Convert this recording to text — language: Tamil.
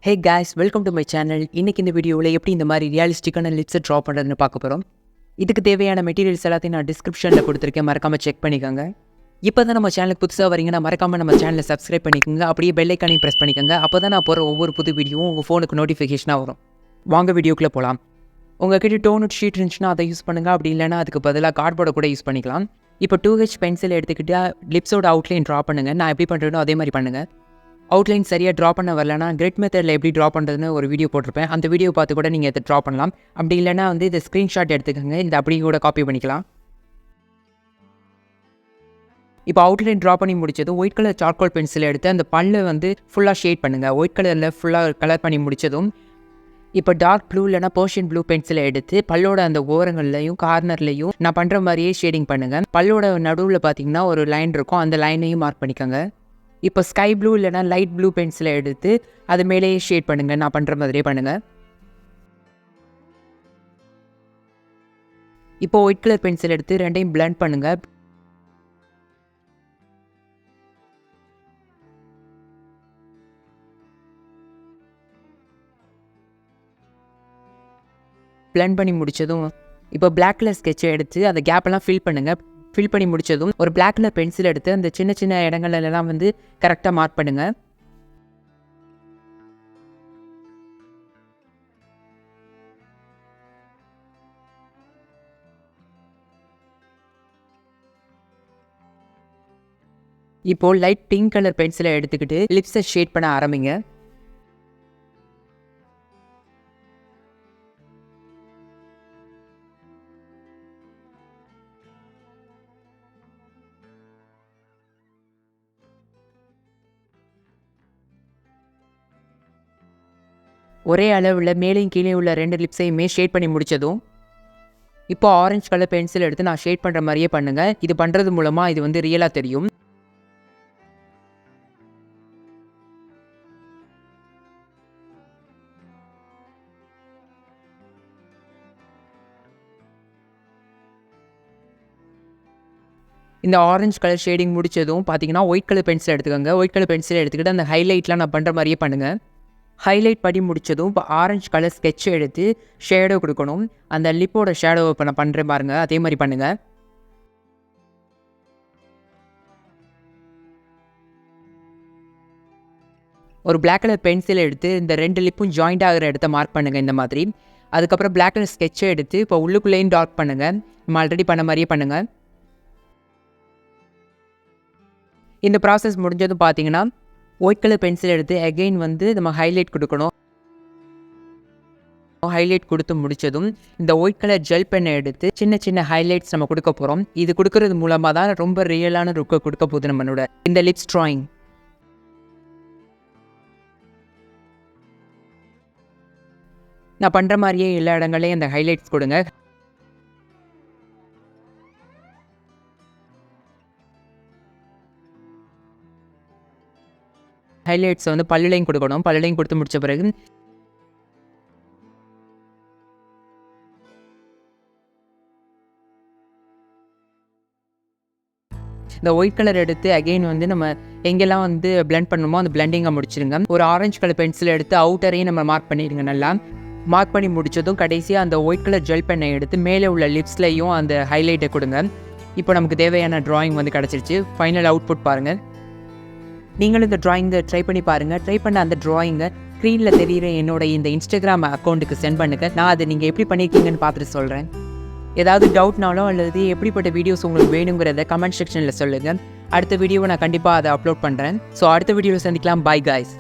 Hey guys, welcome to my channel. இன்னைக்கு இந்த வீடியோவில் எப்படி இந்த மாதிரி ரியலிஸ்டிக்கான லிப்ஸை ட்ரா பண்ணுறதுன்னு பார்க்க போகிறோம். இதுக்கு தேவையான மெட்டீரியல்ஸ் எல்லாத்தையும் நான் டிஸ்கிரிப்ஷனில் கொடுத்துருக்கேன், மறக்காமல் செக் பண்ணிக்கோங்க. இப்போ தான் நம்ம சேனலுக்கு புதுசாக வரீங்கன்னா மறக்காமல் நம்ம சேனலை சப்ஸ்கிரைப் பண்ணிக்கோங்க. அப்படியே பெல் ஐக்கானையும் ப்ரெஸ் பண்ணிக்கோங்க. அப்போ தான் நான் போகிற ஒவ்வொரு புது வீடியோவும் உங்கள் ஃபோனுக்கு நோட்டிஃபிகேஷனாக வரும். வாங்க வீடியோக்குள்ளே போகலாம். உங்கள்கிட்ட டோனட் ஷீட் இருந்துச்சுன்னா அதை யூஸ் பண்ணுங்கள். அப்படி இல்லைனா அதுக்கு பதிலாக கார்ட்போர்டை கூட யூஸ் பண்ணிக்கலாம். இப்போ 2H பென்சில் எடுத்துக்கிட்டு லிப்ஸோட அவுட்லைன் ட்ரா பண்ணுங்கள். நான் எப்படி பண்ணுறேனோ அதே மாதிரி பண்ணுங்கள். அவுட்லைன் சரியாக ட்ரா பண்ண வரலன்னா கிரிட் மெத்தடில் எப்படி ட்ரா பண்ணுறதுன்னு ஒரு வீடியோ போட்டிருப்பேன். அந்த வீடியோ பார்த்து கூட நீங்கள் இதை ட்ரா பண்ணலாம். அப்படி இல்லைனா இதை ஸ்க்ரீன்ஷாட் எடுத்துக்கோங்க. இந்த அப்படியே கூட காப்பி பண்ணிக்கலாம். இப்போ அவுட்லைன் ட்ரா பண்ணி முடிச்சதும் ஒயிட் கலர் சார்கோல் பென்சில் எடுத்து அந்த பல்லை ஃபுல்லாக ஷேட் பண்ணுங்கள். ஒயிட் கலரில் ஃபுல்லாக கலர் பண்ணி முடித்ததும் இப்போ டார்க் ப்ளூ இல்லைனா பர்ஷியன் ப்ளூ பென்சிலை எடுத்து பல்லோட அந்த ஓரங்கள்லையும் கார்னர்லையும் நான் பண்ணுற மாதிரியே ஷேடிங் பண்ணுங்கள். பல்லோட நடுவில் பார்த்தீங்கன்னா ஒரு லைன் இருக்கும், அந்த லைனையும் மார்க் பண்ணிக்கோங்க. இப்போ ஸ்கை ப்ளூ இல்லைனா லைட் ப்ளூ பென்சிலை எடுத்து அது மேலேயே ஷேட் பண்ணுங்கள். நான் பண்ணுற மாதிரியே பண்ணுங்கள். இப்போ ஒயிட் கலர் பென்சில் எடுத்து ரெண்டையும் பிளெண்ட் பண்ணுங்கள். பிளெண்ட் பண்ணி முடித்ததும் இப்போ பிளாக் கலர் ஸ்கெட்சை எடுத்து அந்த கேப்பெல்லாம் ஃபில் பண்ணுங்கள். ஃபில் பண்ணி முடித்ததும் ஒரு பிளாக் கலர் பென்சில் எடுத்து அந்த சின்ன சின்ன இடங்கள்லாம் கரெக்டாக மார்க் பண்ணுங்கள். இப்போது லைட் பிங்க் கலர் பென்சிலை எடுத்துக்கிட்டு லிப்ஸை ஷேட் பண்ண ஆரம்பிங்க. ஒரே அளவில் மேலேயும் கீழே உள்ள 2 லிப்ஸையுமே ஷேட் பண்ணி முடித்ததும் இப்போ ஆரஞ்சு கலர் பென்சில் எடுத்து நான் ஷேட் பண்ணுற மாதிரியே பண்ணுங்கள். இது பண்ணுறது மூலமாக இது ரியலாக தெரியும். இந்த ஆரஞ்சு கலர் ஷேடிங் முடித்ததும் பார்த்தீங்கன்னா ஒயிட் கலர் பென்சில் எடுத்துக்கோங்க. ஒயிட் கலர் பென்சில் எடுத்துக்கிட்டு அந்த ஹைலைட்லாம் நான் பண்ணுற மாதிரியே பண்ணுங்கள். ஹைலைட் பண்ணி முடித்ததும் இப்போ ஆரஞ்சு கலர் ஸ்கெட்சை எடுத்து ஷேடோ கொடுக்கணும். அந்த லிப்போட ஷேடோ இப்போ நான் பண்ணுறேன் பாருங்கள், அதே மாதிரி பண்ணுங்கள். ஒரு பிளாக் கலர் பென்சிலை எடுத்து இந்த 2 லிப்பும் ஜாயிண்ட் ஆகிற இடத்த மார்க் பண்ணுங்கள் இந்த மாதிரி. அதுக்கப்புறம் பிளாக் கலர் ஸ்கெட்சை எடுத்து இப்போ உள்ளுக்குள்ளேயும் டார்க் பண்ணுங்கள். நம்ம ஆல்ரெடி பண்ண மாதிரியே பண்ணுங்கள். இந்த ப்ராசஸ் முடிஞ்சதும் பார்த்தீங்கன்னா ஒயிட் கலர் பென்சில் எடுத்து அகெயின் நம்ம ஹைலைட் கொடுக்கணும். ஹைலைட் கொடுத்து முடித்ததும் இந்த ஒயிட் கலர் ஜெல் பென்னை எடுத்து சின்ன சின்ன ஹைலைட்ஸ் நம்ம கொடுக்க போகிறோம். இது கொடுக்கறது மூலமாக தான் ரொம்ப ரியலான லுக்கை கொடுக்க போகுது நம்மளோட இந்த லிப்ஸ் ட்ராயிங். நான் பண்ணுற மாதிரியே எல்லா இடங்களையும் அந்த ஹைலைட்ஸ் கொடுங்க. ஹைலைட்ஸை பல்லுலையும் கொடுக்கணும். பல்லுலையும் கொடுத்து முடித்த பிறகு இந்த ஒயிட் கலர் எடுத்து அகெயின் நம்ம எங்கெல்லாம் பிளெண்ட் பண்ணணுமோ அந்த பிளெண்டிங்கை முடிச்சிருங்க. ஒரு ஆரஞ்சு கலர் பென்சில் எடுத்து அவுட்டரையும் நம்ம மார்க் பண்ணிடுங்க. நல்லா மார்க் பண்ணி முடித்ததும் கடைசியாக அந்த ஒயிட் கலர் ஜெல் பென்னை எடுத்து மேலே உள்ள லிப்ஸ்லையும் அந்த ஹைலைட்டை கொடுங்க. இப்போ நமக்கு தேவையான ட்ராயிங் கிடச்சிருச்சு. ஃபைனல் அவுட்புட் பாருங்கள். நீங்களும் இந்த ட்ராயிங்கை ட்ரை பண்ணி பாருங்கள். ட்ரை பண்ண அந்த ட்ராயிங்கை ஸ்க்ரீனில் தெரிகிற என்னோட இந்த இன்ஸ்டாகிராம் அக்கௌண்ட்டுக்கு சென்ட் பண்ணுங்கள். நான் அதை நீங்கள் எப்படி பண்ணியிருக்கீங்கன்னு பார்த்துட்டு சொல்கிறேன். ஏதாவது டவுட்னாலும் அல்லது எப்படிப்பட்ட வீடியோஸ் உங்களுக்கு வேணுங்கிறத கமெண்ட் செக்ஷனில் சொல்லுங்கள். அடுத்த வீடியோவை நான் கண்டிப்பாக அதை அப்லோட் பண்ணுறேன். ஸோ அடுத்த வீடியோவில் சந்திக்கலாம். Bye guys.